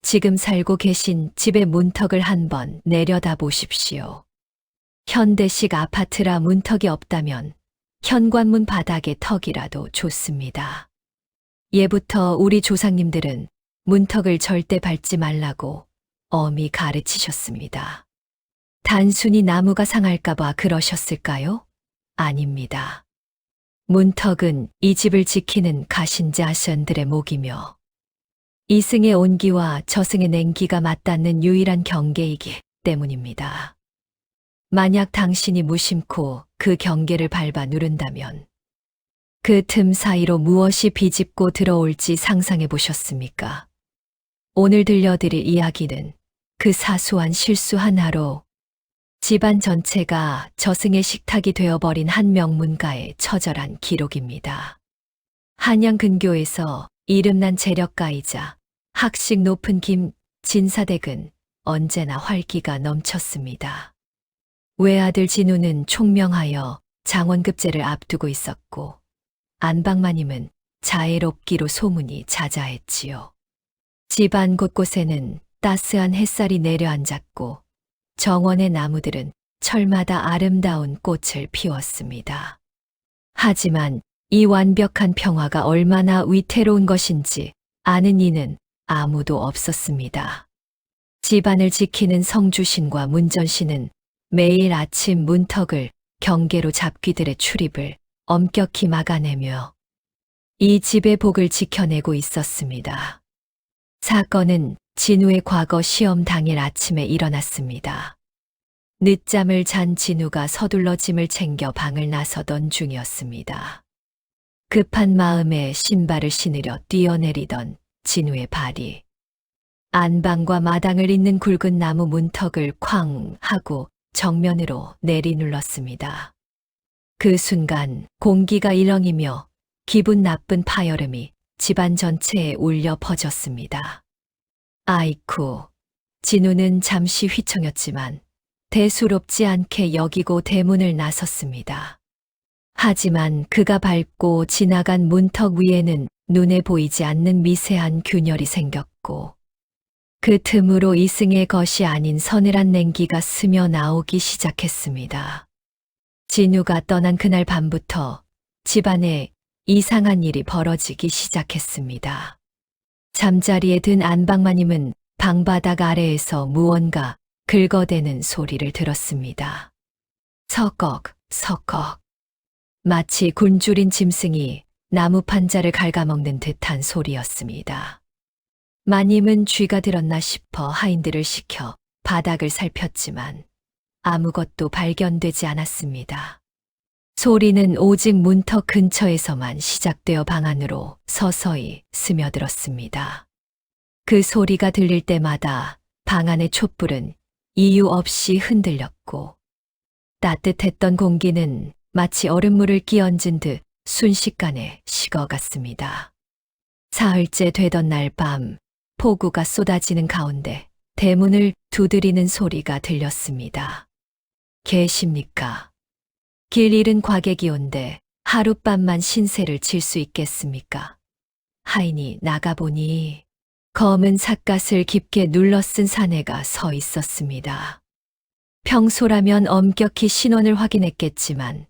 지금 살고 계신 집의 문턱을 한번 내려다 보십시오. 현대식 아파트라 문턱이 없다면 현관문 바닥에 턱이라도 좋습니다. 예부터 우리 조상님들은 문턱을 절대 밟지 말라고 엄히 가르치셨습니다. 단순히 나무가 상할까봐 그러셨을까요? 아닙니다. 문턱은 이 집을 지키는 가신자션들의 목이며 이승의 온기와 저승의 냉기가 맞닿는 유일한 경계이기 때문입니다. 만약 당신이 무심코 그 경계를 밟아 누른다면 그 틈 사이로 무엇이 비집고 들어올지 상상해 보셨습니까? 오늘 들려드릴 이야기는 그 사소한 실수 하나로 집안 전체가 저승의 식탁이 되어버린 한 명문가의 처절한 기록입니다. 한양 근교에서 이름난 재력가이자 학식 높은 김진사댁은 언제나 활기가 넘쳤습니다. 외아들 진우는 총명하여 장원급제를 앞두고 있었고 안방마님은 자애롭기로 소문이 자자했지요. 집안 곳곳에는 따스한 햇살이 내려앉았고 정원의 나무들은 철마다 아름다운 꽃을 피웠습니다. 하지만 이 완벽한 평화가 얼마나 위태로운 것인지 아는 이는 아무도 없었습니다. 집안을 지키는 성주신과 문전신은 매일 아침 문턱을 경계로 잡귀들의 출입을 엄격히 막아내며 이 집의 복을 지켜내고 있었습니다. 사건은 진우의 과거 시험 당일 아침에 일어났습니다. 늦잠을 잔 진우가 서둘러 짐을 챙겨 방을 나서던 중이었습니다. 급한 마음에 신발을 신으려 뛰어내리던 진우의 발이 안방과 마당을 잇는 굵은 나무 문턱을 쾅 하고 정면으로 내리눌렀습니다. 그 순간 공기가 일렁이며 기분 나쁜 파열음이 집안 전체에 울려 퍼졌습니다. 아이쿠, 진우는 잠시 휘청였지만 대수롭지 않게 여기고 대문을 나섰습니다. 하지만 그가 밟고 지나간 문턱 위에는 눈에 보이지 않는 미세한 균열이 생겼고 그 틈으로 이승의 것이 아닌 서늘한 냉기가 스며 나오기 시작했습니다. 진우가 떠난 그날 밤부터 집안에 이상한 일이 벌어지기 시작했습니다. 잠자리에 든 안방마님은 방바닥 아래에서 무언가 긁어대는 소리를 들었습니다. 서걱, 서걱. 마치 굶주린 짐승이 나무 판자를 갉아먹는 듯한 소리였습니다. 마님은 쥐가 들었나 싶어 하인들을 시켜 바닥을 살폈지만 아무것도 발견되지 않았습니다. 소리는 오직 문턱 근처에서만 시작되어 방 안으로 서서히 스며들었습니다. 그 소리가 들릴 때마다 방 안의 촛불은 이유 없이 흔들렸고 따뜻했던 공기는 마치 얼음물을 끼얹은 듯 순식간에 식어갔습니다. 사흘째 되던 날 밤 폭우가 쏟아지는 가운데 대문을 두드리는 소리가 들렸습니다. 계십니까? 길 잃은 과객이 온데 하룻밤만 신세를 질 수 있겠습니까? 하인이 나가보니 검은 삿갓을 깊게 눌러쓴 사내가 서 있었습니다. 평소라면 엄격히 신원을 확인했겠지만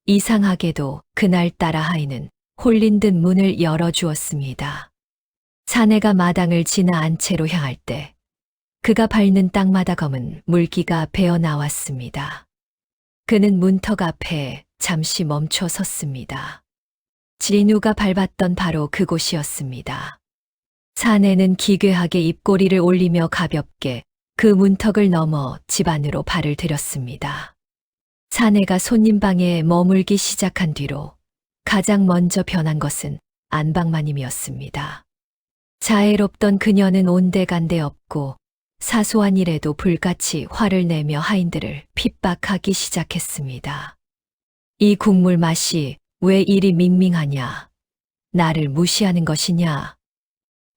이상하게도 그날따라 하인은 홀린 듯 문을 열어주었습니다. 사내가 마당을 지나 안채로 향할 때 그가 밟는 땅마다 검은 물기가 배어 나왔습니다. 그는 문턱 앞에 잠시 멈춰 섰습니다. 진우가 밟았던 바로 그곳이었습니다. 사내는 기괴하게 입꼬리를 올리며 가볍게 그 문턱을 넘어 집 안으로 발을 들였습니다. 사내가 손님 방에 머물기 시작한 뒤로 가장 먼저 변한 것은 안방마님이었습니다. 자애롭던 그녀는 온데간데 없고 사소한 일에도 불같이 화를 내며 하인들을 핍박하기 시작했습니다. 이 국물 맛이 왜 이리 밍밍하냐? 나를 무시하는 것이냐?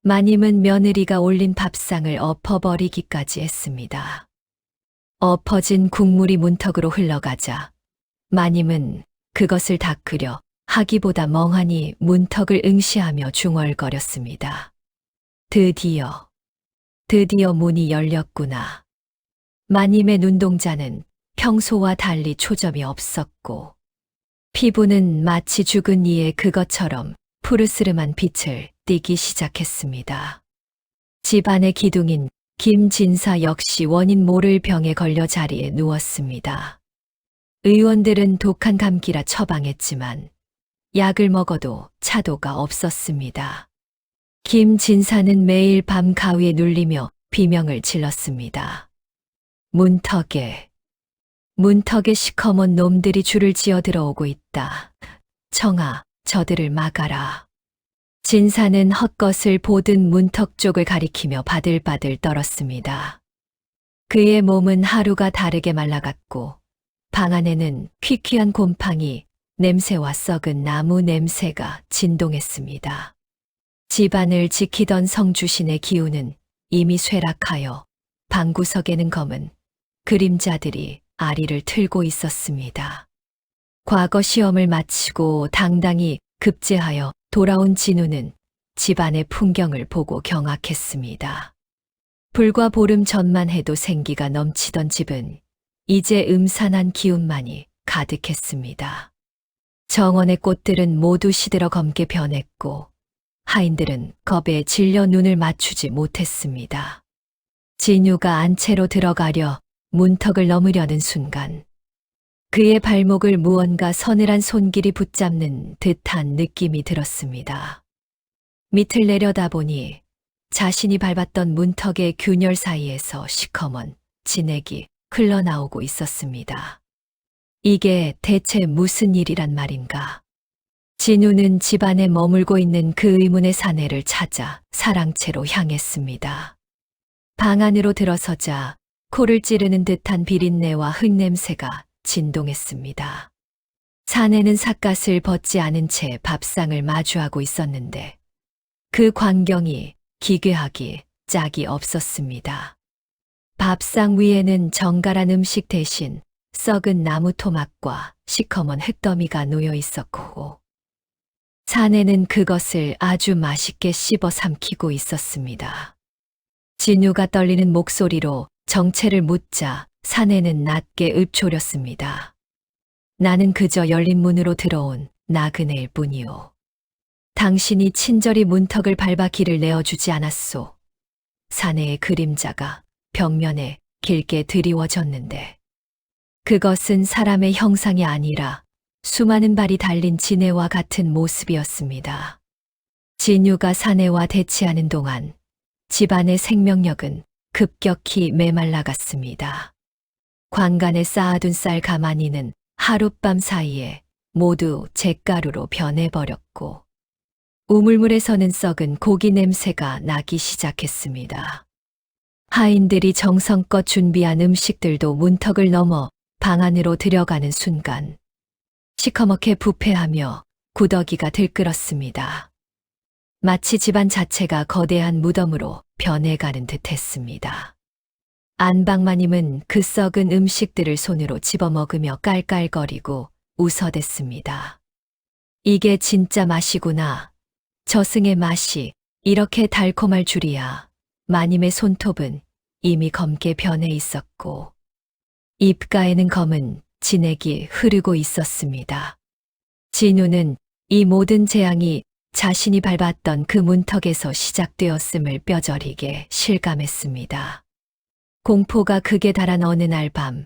마님은 며느리가 올린 밥상을 엎어버리기까지 했습니다. 엎어진 국물이 문턱으로 흘러가자 마님은 그것을 닦으려 하기보다 멍하니 문턱을 응시하며 중얼거렸습니다. 드디어 드디어 문이 열렸구나. 마님의 눈동자는 평소와 달리 초점이 없었고, 피부는 마치 죽은 이의 그것처럼 푸르스름한 빛을 띠기 시작했습니다. 집안의 기둥인 김진사 역시 원인 모를 병에 걸려 자리에 누웠습니다. 의원들은 독한 감기라 처방했지만 약을 먹어도 차도가 없었습니다. 김진사는 매일 밤 가위에 눌리며 비명을 질렀습니다. 문턱에 시커먼 놈들이 줄을 지어 들어오고 있다. 청아, 저들을 막아라. 진사는 헛것을 보듯 문턱 쪽을 가리키며 바들바들 떨었습니다. 그의 몸은 하루가 다르게 말라갔고 방 안에는 퀴퀴한 곰팡이, 냄새와 썩은 나무 냄새가 진동했습니다. 집안을 지키던 성주신의 기운은 이미 쇠락하여 방구석에는 검은 그림자들이 아리를 틀고 있었습니다. 과거 시험을 마치고 당당히 급제하여 돌아온 진우는 집안의 풍경을 보고 경악했습니다. 불과 보름 전만 해도 생기가 넘치던 집은 이제 음산한 기운만이 가득했습니다. 정원의 꽃들은 모두 시들어 검게 변했고 하인들은 겁에 질려 눈을 맞추지 못했습니다. 진유가 안채로 들어가려 문턱을 넘으려는 순간 그의 발목을 무언가 서늘한 손길이 붙잡는 듯한 느낌이 들었습니다. 밑을 내려다보니 자신이 밟았던 문턱의 균열 사이에서 시커먼 진액이 흘러나오고 있었습니다. 이게 대체 무슨 일이란 말인가? 진우는 집안에 머물고 있는 그 의문의 사내를 찾아 사랑채로 향했습니다. 방 안으로 들어서자 코를 찌르는 듯한 비린내와 흙냄새가 진동했습니다. 사내는 삿갓을 벗지 않은 채 밥상을 마주하고 있었는데 그 광경이 기괴하기 짝이 없었습니다. 밥상 위에는 정갈한 음식 대신 썩은 나무 토막과 시커먼 흙더미가 놓여 있었고 사내는 그것을 아주 맛있게 씹어 삼키고 있었습니다. 진우가 떨리는 목소리로 정체를 묻자 사내는 낮게 읊조렸습니다. 나는 그저 열린 문으로 들어온 나그네일 뿐이오. 당신이 친절히 문턱을 밟아 길을 내어주지 않았소. 사내의 그림자가 벽면에 길게 드리워졌는데 그것은 사람의 형상이 아니라 수많은 발이 달린 지네와 같은 모습이었습니다. 진유가 사내와 대치하는 동안 집안의 생명력은 급격히 메말라갔습니다. 관간에 쌓아둔 쌀 가마니는 하룻밤 사이에 모두 잿가루로 변해버렸고 우물물에서는 썩은 고기 냄새가 나기 시작했습니다. 하인들이 정성껏 준비한 음식들도 문턱을 넘어 방 안으로 들여가는 순간 시커멓게 부패하며 구더기가 들끓었습니다. 마치 집안 자체가 거대한 무덤으로 변해가는 듯했습니다. 안방마님은 그 썩은 음식들을 손으로 집어먹으며 깔깔거리고 웃어댔습니다. 이게 진짜 맛이구나. 저승의 맛이 이렇게 달콤할 줄이야. 마님의 손톱은 이미 검게 변해 있었고 입가에는 검은 진액이 흐르고 있었습니다. 진우는 이 모든 재앙이 자신이 밟았던 그 문턱에서 시작되었음을 뼈저리게 실감했습니다. 공포가 극에 달한 어느 날 밤,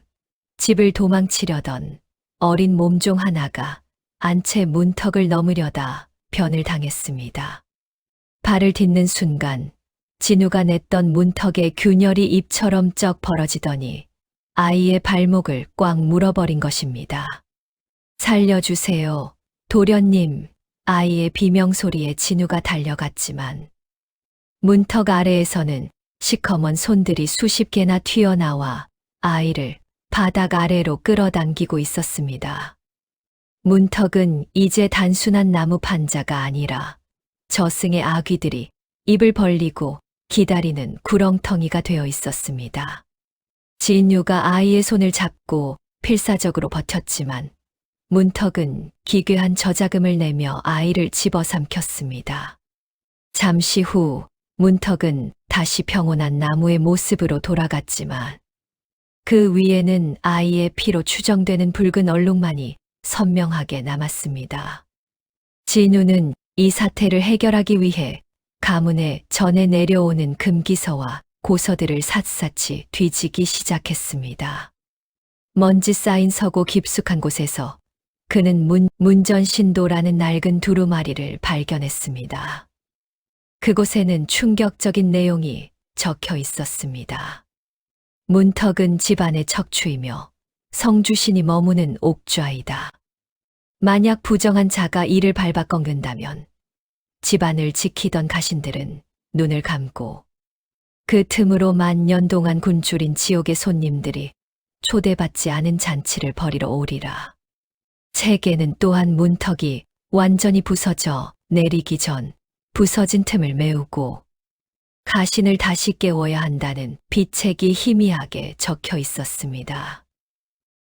집을 도망치려던 어린 몸종 하나가 안채 문턱을 넘으려다 변을 당했습니다. 발을 딛는 순간 진우가 냈던 문턱의 균열이 잎처럼 쩍 벌어지더니 아이의 발목을 꽉 물어버린 것입니다. 살려주세요, 도련님. 아이의 비명소리에 진우가 달려갔지만 문턱 아래에서는 시커먼 손들이 수십 개나 튀어나와 아이를 바닥 아래로 끌어당기고 있었습니다. 문턱은 이제 단순한 나무 판자가 아니라 저승의 아귀들이 입을 벌리고 기다리는 구렁텅이가 되어 있었습니다. 진유가 아이의 손을 잡고 필사적으로 버텼지만 문턱은 기괴한 저자금을 내며 아이를 집어삼켰습니다. 잠시 후 문턱은 다시 평온한 나무의 모습으로 돌아갔지만 그 위에는 아이의 피로 추정되는 붉은 얼룩만이 선명하게 남았습니다. 진우는 이 사태를 해결하기 위해 가문에 전해 내려오는 금기서와 고서들을 샅샅이 뒤지기 시작했습니다. 먼지 쌓인 서고 깊숙한 곳에서 그는 문전신도라는 낡은 두루마리를 발견했습니다. 그곳에는 충격적인 내용이 적혀 있었습니다. 문턱은 집안의 척추이며 성주신이 머무는 옥좌이다. 만약 부정한 자가 이를 밟아 꺾는다면 집안을 지키던 가신들은 눈을 감고 그 틈으로 만년 동안 굶주린 지옥의 손님들이 초대받지 않은 잔치를 벌이러 오리라. 책에는 또한 문턱이 완전히 부서져 내리기 전 부서진 틈을 메우고 가신을 다시 깨워야 한다는 비책이 희미하게 적혀 있었습니다.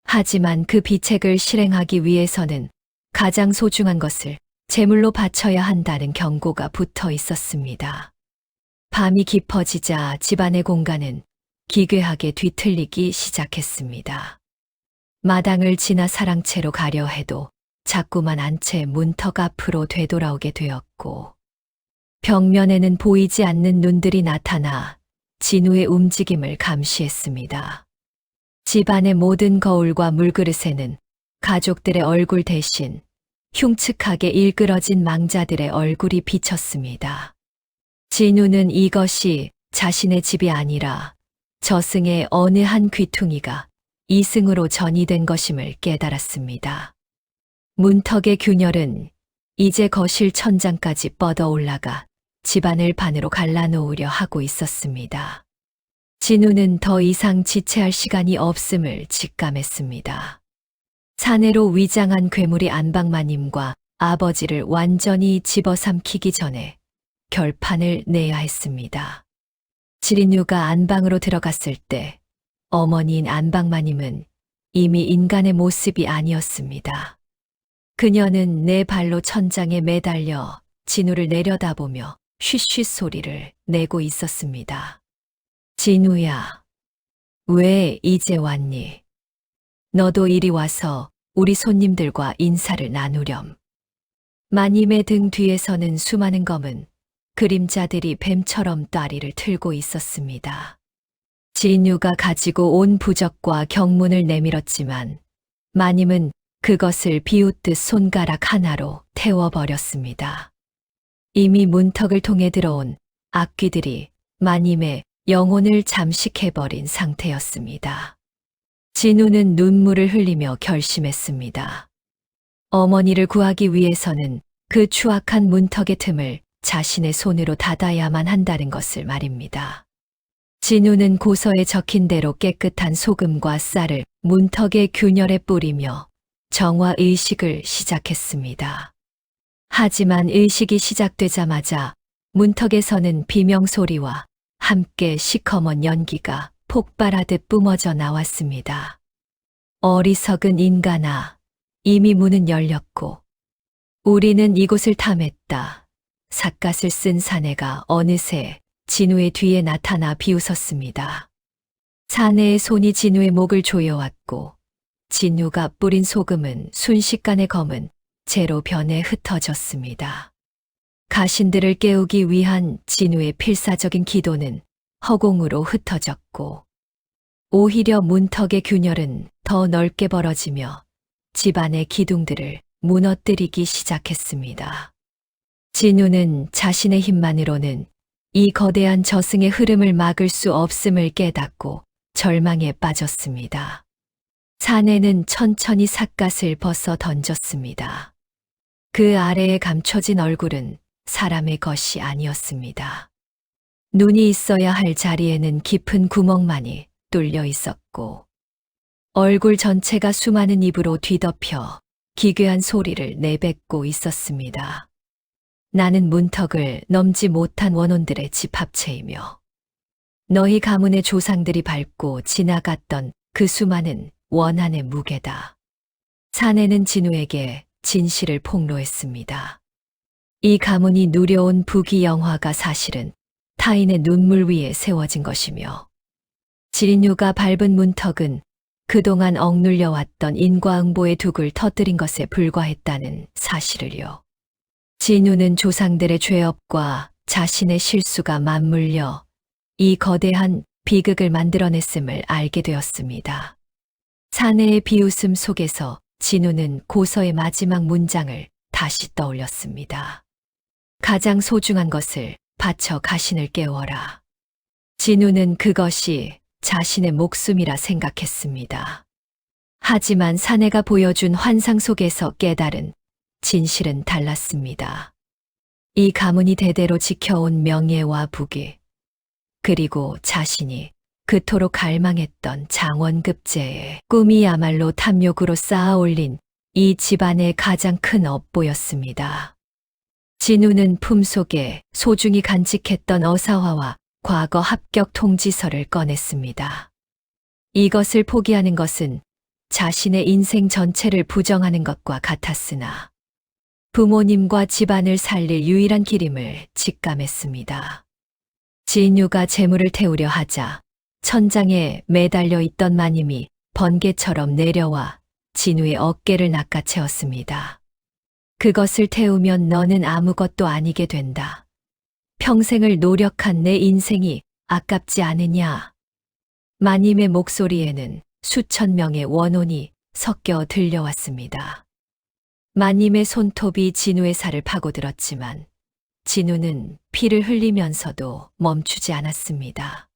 하지만 그 비책을 실행하기 위해서는 가장 소중한 것을 제물로 바쳐야 한다는 경고가 붙어 있었습니다. 밤이 깊어지자 집안의 공간은 기괴하게 뒤틀리기 시작했습니다. 마당을 지나 사랑채로 가려 해도 자꾸만 안채 문턱 앞으로 되돌아오게 되었고 벽면에는 보이지 않는 눈들이 나타나 진우의 움직임을 감시했습니다. 집안의 모든 거울과 물그릇에는 가족들의 얼굴 대신 흉측하게 일그러진 망자들의 얼굴이 비쳤습니다. 진우는 이것이 자신의 집이 아니라 저승의 어느 한 귀퉁이가 이승으로 전이된 것임을 깨달았습니다. 문턱의 균열은 이제 거실 천장까지 뻗어 올라가 집안을 반으로 갈라놓으려 하고 있었습니다. 진우는 더 이상 지체할 시간이 없음을 직감했습니다. 사내로 위장한 괴물이 안방마님과 아버지를 완전히 집어삼키기 전에 결판을 내야 했습니다. 지린유가 안방으로 들어갔을 때 어머니인 안방마님은 이미 인간의 모습이 아니었습니다. 그녀는 네 발로 천장에 매달려 진우를 내려다보며 쉬쉬 소리를 내고 있었습니다. 진우야, 왜 이제 왔니? 너도 이리 와서 우리 손님들과 인사를 나누렴. 마님의 등 뒤에서는 수많은 검은 그림자들이 뱀처럼 따리를 틀고 있었습니다. 진유가 가지고 온 부적과 경문을 내밀었지만 마님은 그것을 비웃듯 손가락 하나로 태워버렸습니다. 이미 문턱을 통해 들어온 악귀들이 마님의 영혼을 잠식해버린 상태였습니다. 진우는 눈물을 흘리며 결심했습니다. 어머니를 구하기 위해서는 그 추악한 문턱의 틈을 자신의 손으로 닫아야만 한다는 것을 말입니다. 진우는 고서에 적힌 대로 깨끗한 소금과 쌀을 문턱의 균열에 뿌리며 정화 의식을 시작했습니다. 하지만 의식이 시작되자마자 문턱에서는 비명소리와 함께 시커먼 연기가 폭발하듯 뿜어져 나왔습니다. 어리석은 인간아, 이미 문은 열렸고 우리는 이곳을 탐했다. 삿갓을 쓴 사내가 어느새 진우의 뒤에 나타나 비웃었습니다. 사내의 손이 진우의 목을 조여왔고 진우가 뿌린 소금은 순식간에 검은 재로 변해 흩어졌습니다. 가신들을 깨우기 위한 진우의 필사적인 기도는 허공으로 흩어졌고 오히려 문턱의 균열은 더 넓게 벌어지며 집안의 기둥들을 무너뜨리기 시작했습니다. 진우는 자신의 힘만으로는 이 거대한 저승의 흐름을 막을 수 없음을 깨닫고 절망에 빠졌습니다. 사내는 천천히 삿갓을 벗어 던졌습니다. 그 아래에 감춰진 얼굴은 사람의 것이 아니었습니다. 눈이 있어야 할 자리에는 깊은 구멍만이 뚫려 있었고 얼굴 전체가 수많은 입으로 뒤덮여 기괴한 소리를 내뱉고 있었습니다. 나는 문턱을 넘지 못한 원혼들의 집합체이며 너희 가문의 조상들이 밟고 지나갔던 그 수많은 원한의 무게다. 사내는 진우에게 진실을 폭로했습니다. 이 가문이 누려온 부귀영화가 사실은 타인의 눈물 위에 세워진 것이며 진유가 밟은 문턱은 그동안 억눌려 왔던 인과응보의 둑을 터뜨린 것에 불과했다는 사실을요. 진유는 조상들의 죄업과 자신의 실수가 맞물려 이 거대한 비극을 만들어냈음을 알게 되었습니다. 사내의 비웃음 속에서 진우는 고서의 마지막 문장을 다시 떠올렸습니다. 가장 소중한 것을 바쳐 가신을 깨워라. 진우는 그것이 자신의 목숨이라 생각했습니다. 하지만 사내가 보여준 환상 속에서 깨달은 진실은 달랐습니다. 이 가문이 대대로 지켜온 명예와 부귀, 그리고 자신이 그토록 갈망했던 장원급제의 꿈이야말로 탐욕으로 쌓아 올린 이 집안의 가장 큰 업보였습니다. 진우는 품속에 소중히 간직했던 어사화와 과거 합격 통지서를 꺼냈습니다. 이것을 포기하는 것은 자신의 인생 전체를 부정하는 것과 같았으나 부모님과 집안을 살릴 유일한 길임을 직감했습니다. 진유가 재물을 태우려 하자 천장에 매달려 있던 마님이 번개처럼 내려와 진우의 어깨를 낚아채었습니다. 그것을 태우면 너는 아무것도 아니게 된다. 평생을 노력한 내 인생이 아깝지 않으냐. 마님의 목소리에는 수천 명의 원혼이 섞여 들려왔습니다. 마님의 손톱이 진우의 살을 파고들었지만 진우는 피를 흘리면서도 멈추지 않았습니다.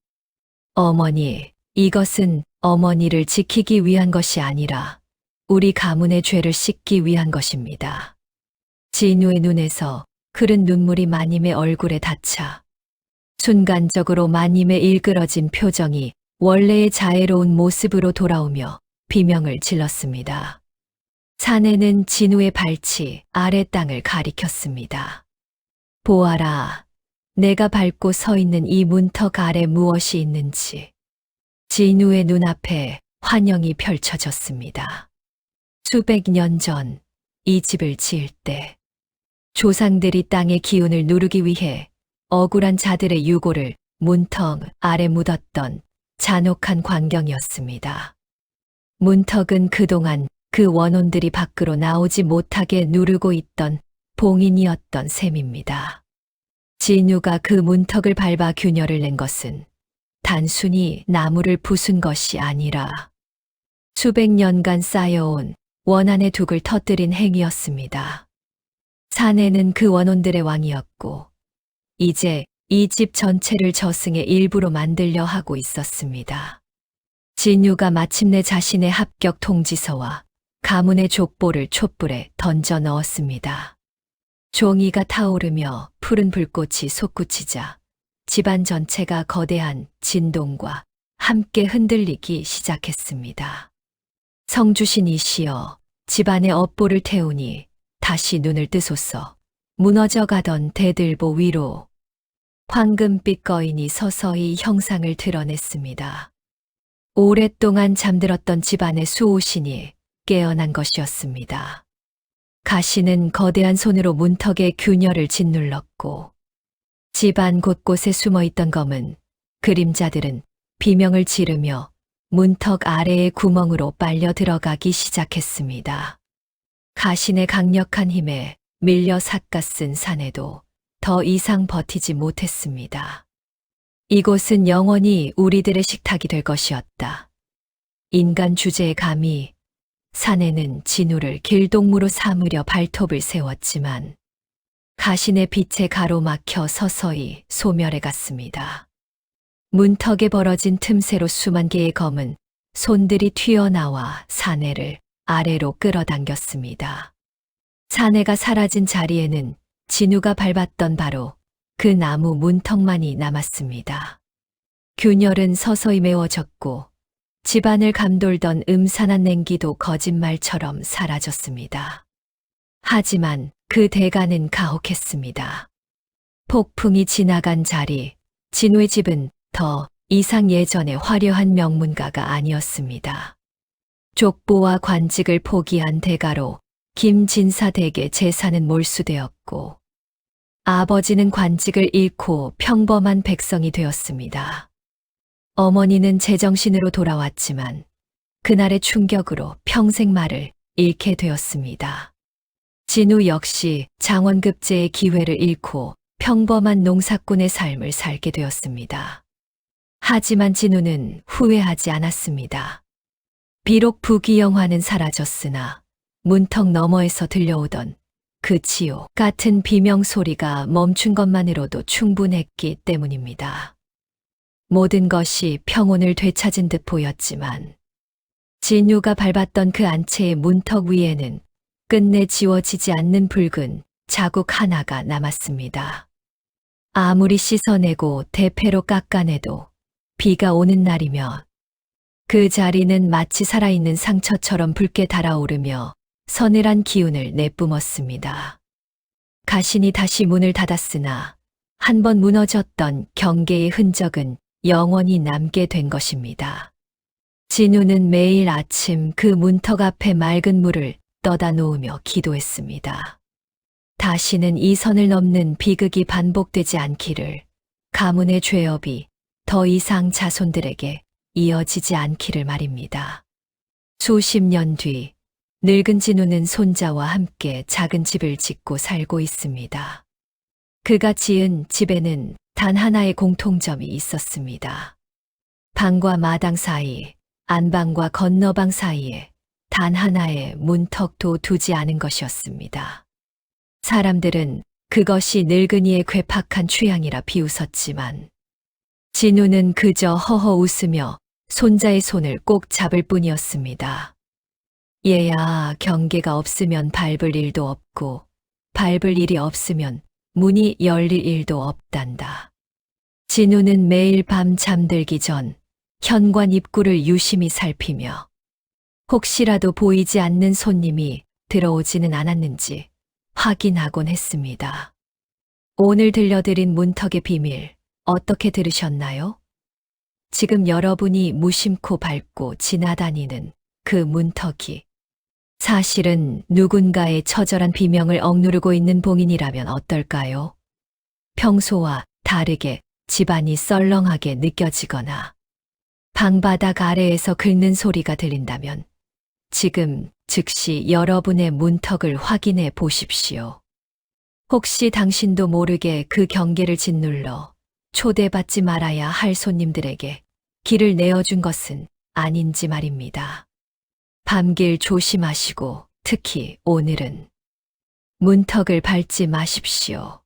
어머니, 이것은 어머니를 지키기 위한 것이 아니라 우리 가문의 죄를 씻기 위한 것입니다. 진우의 눈에서 흐른 눈물이 마님의 얼굴에 닿자 순간적으로 마님의 일그러진 표정이 원래의 자애로운 모습으로 돌아오며 비명을 질렀습니다. 사내는 진우의 발치 아래 땅을 가리켰습니다. 보아라, 내가 밟고 서 있는 이 문턱 아래 무엇이 있는지. 진우의 눈앞에 환영이 펼쳐졌습니다. 수백 년 전 이 집을 지을 때 조상들이 땅의 기운을 누르기 위해 억울한 자들의 유고를 문턱 아래 묻었던 잔혹한 광경이었습니다. 문턱은 그동안 그 원혼들이 밖으로 나오지 못하게 누르고 있던 봉인이었던 셈입니다. 진유가 그 문턱을 밟아 균열을 낸 것은 단순히 나무를 부순 것이 아니라 수백 년간 쌓여온 원한의 둑을 터뜨린 행위였습니다. 사내는 그 원혼들의 왕이었고 이제 이 집 전체를 저승의 일부로 만들려 하고 있었습니다. 진유가 마침내 자신의 합격 통지서와 가문의 족보를 촛불에 던져 넣었습니다. 종이가 타오르며 푸른 불꽃이 솟구치자 집안 전체가 거대한 진동과 함께 흔들리기 시작했습니다. 성주신이시여, 집안의 업보를 태우니 다시 눈을 뜨소서. 무너져가던 대들보 위로 황금빛 거인이 서서히 형상을 드러냈습니다. 오랫동안 잠들었던 집안의 수호신이 깨어난 것이었습니다. 가시는 거대한 손으로 문턱의 균열을 짓눌렀고 집안 곳곳에 숨어있던 검은 그림자들은 비명을 지르며 문턱 아래의 구멍으로 빨려 들어가기 시작했습니다. 가신의 강력한 힘에 밀려 삿갓쓴 사내도 더 이상 버티지 못했습니다. 이곳은 영원히 우리들의 식탁이 될 것이었다. 인간 주제에 감히 사내는 진우를 길동무로 삼으려 발톱을 세웠지만 가신의 빛에 가로막혀 서서히 소멸해 갔습니다. 문턱에 벌어진 틈새로 수만 개의 검은 손들이 튀어나와 사내를 아래로 끌어당겼습니다. 사내가 사라진 자리에는 진우가 밟았던 바로 그 나무 문턱만이 남았습니다. 균열은 서서히 메워졌고 집안을 감돌던 음산한 냉기도 거짓말처럼 사라졌습니다. 하지만 그 대가는 가혹했습니다. 폭풍이 지나간 자리, 진우의 집은 더 이상 예전의 화려한 명문가가 아니었습니다. 족보와 관직을 포기한 대가로 김진사 댁의 재산은 몰수되었고 아버지는 관직을 잃고 평범한 백성이 되었습니다. 어머니는 제정신으로 돌아왔지만 그날의 충격으로 평생 말을 잃게 되었습니다. 진우 역시 장원급제의 기회를 잃고 평범한 농사꾼의 삶을 살게 되었습니다. 하지만 진우는 후회하지 않았습니다. 비록 부귀영화는 사라졌으나 문턱 너머에서 들려오던 그 지옥 같은 비명 소리가 멈춘 것만으로도 충분했기 때문입니다. 모든 것이 평온을 되찾은 듯 보였지만 진유가 밟았던 그 안채의 문턱 위에는 끝내 지워지지 않는 붉은 자국 하나가 남았습니다. 아무리 씻어내고 대패로 깎아내도 비가 오는 날이면 그 자리는 마치 살아있는 상처처럼 붉게 달아오르며 서늘한 기운을 내뿜었습니다. 가신이 다시 문을 닫았으나 한 번 무너졌던 경계의 흔적은 영원히 남게 된 것입니다. 진우는 매일 아침 그 문턱 앞에 맑은 물을 떠다 놓으며 기도했습니다. 다시는 이 선을 넘는 비극이 반복되지 않기를, 가문의 죄업이 더 이상 자손들에게 이어지지 않기를 말입니다. 수십 년 뒤, 늙은 진우는 손자와 함께 작은 집을 짓고 살고 있습니다. 그가 지은 집에는 단 하나의 공통점이 있었습니다. 방과 마당 사이, 안방과 건너방 사이에 단 하나의 문턱도 두지 않은 것이었습니다. 사람들은 그것이 늙은이의 괴팍한 취향이라 비웃었지만 진우는 그저 허허 웃으며 손자의 손을 꼭 잡을 뿐이었습니다. 얘야, 경계가 없으면 밟을 일도 없고 밟을 일이 없으면 문이 열릴 일도 없단다. 진우는 매일 밤 잠들기 전 현관 입구를 유심히 살피며 혹시라도 보이지 않는 손님이 들어오지는 않았는지 확인하곤 했습니다. 오늘 들려드린 문턱의 비밀, 어떻게 들으셨나요? 지금 여러분이 무심코 밟고 지나다니는 그 문턱이 사실은 누군가의 처절한 비명을 억누르고 있는 봉인이라면 어떨까요? 평소와 다르게 집안이 썰렁하게 느껴지거나 방바닥 아래에서 긁는 소리가 들린다면 지금 즉시 여러분의 문턱을 확인해 보십시오. 혹시 당신도 모르게 그 경계를 짓눌러 초대받지 말아야 할 손님들에게 길을 내어준 것은 아닌지 말입니다. 밤길 조심하시고 특히 오늘은 문턱을 밟지 마십시오.